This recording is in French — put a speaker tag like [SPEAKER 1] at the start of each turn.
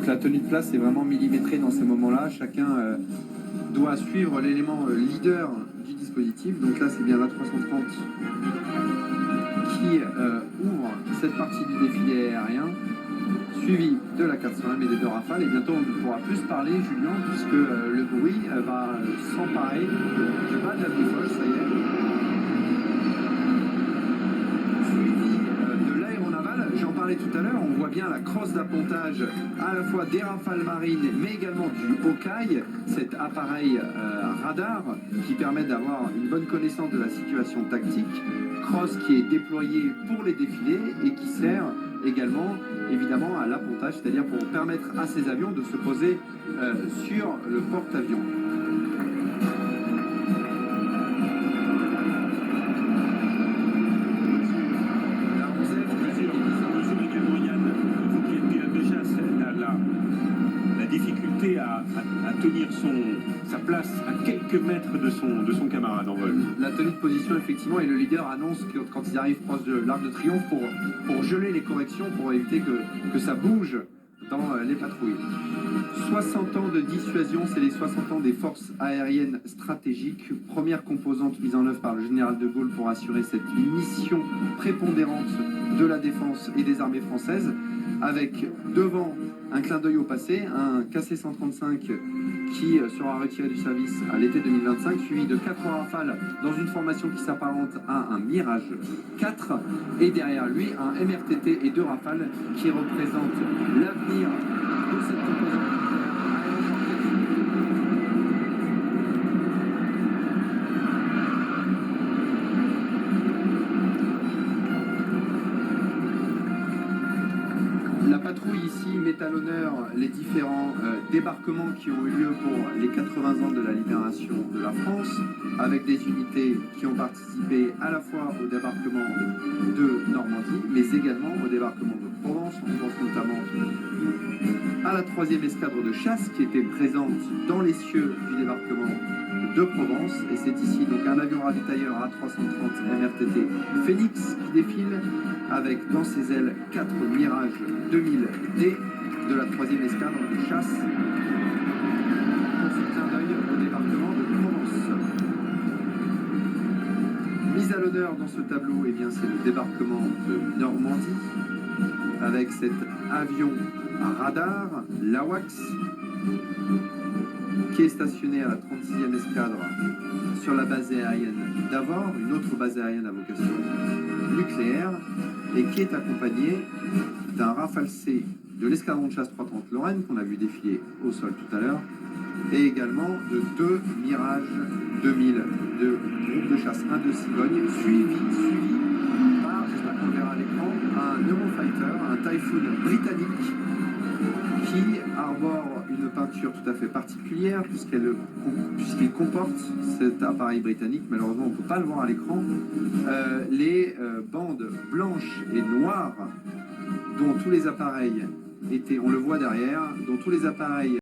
[SPEAKER 1] la tenue de place est vraiment millimétrée dans ces moments-là. Chacun doit suivre l'élément leader du dispositif. Donc là, c'est bien l'A330 qui ouvre cette partie du défilé aérien, suivi de la 400M et des deux Rafales. Et bientôt, on ne pourra plus parler, Julien, puisque le bruit va s'emparer du bas de la Foch, ça y est. De l'aéronaval, j'en parlais tout à l'heure, on voit bien la crosse d'appontage à la fois des Rafales marines, mais également du Hawkeye, cet appareil radar qui permet d'avoir une bonne connaissance de la situation tactique. Crosse qui est déployée pour les défilés et qui sert également évidemment à l'appontage, c'est-à-dire pour permettre à ces avions de se poser sur le porte-avions.
[SPEAKER 2] À tenir sa place à quelques mètres de son camarade en vol.
[SPEAKER 1] La tenue de position, effectivement, et le leader annonce que quand ils arrivent proche de l'Arc de Triomphe pour geler les corrections, pour éviter que ça bouge dans les patrouilles. 60 ans de dissuasion, c'est les 60 ans des forces aériennes stratégiques, première composante mise en œuvre par le général de Gaulle pour assurer cette mission prépondérante de la défense et des armées françaises, avec devant un clin d'œil au passé, un KC-135 qui sera retiré du service à l'été 2025, suivi de 4 Rafales dans une formation qui s'apparente à un Mirage 4, et derrière lui un MRTT et 2 Rafales qui représentent l'avenir de cette composante. La patrouille ici met à l'honneur les différents débarquements qui ont eu lieu pour les 80 ans de la libération de la France, avec des unités qui ont participé à la fois au débarquement de Normandie, mais également au débarquement de Provence. On pense notamment à la 3e escadre de chasse qui était présente dans les cieux du débarquement de Provence. Et c'est ici donc un avion ravitailleur A330 MRTT Phoenix qui défile avec dans ses ailes 4 Mirage 2000D de la 3e escadre de chasse pour ce clin d'œil au débarquement de Provence. Mise à l'honneur dans ce tableau, eh bien, c'est le débarquement de Normandie avec cet avion à radar, l'AWACS, qui est stationné à la 36e escadre sur la base aérienne d'Avord, une autre base aérienne à vocation nucléaire, et qui est accompagné d'un Rafale C de l'escadron de chasse 330 Lorraine, qu'on a vu défiler au sol tout à l'heure, et également de 2 Mirage 2000 de groupe de chasse 1 de Cigogne, suivi par, j'espère qu'on le verra à l'écran, un Eurofighter, un Typhoon britannique, qui arbore une peinture tout à fait particulière puisqu'il comporte cet appareil britannique. Malheureusement, on ne peut pas le voir à l'écran. Les bandes blanches et noires dont tous les appareils étaient, on le voit derrière, dont tous les appareils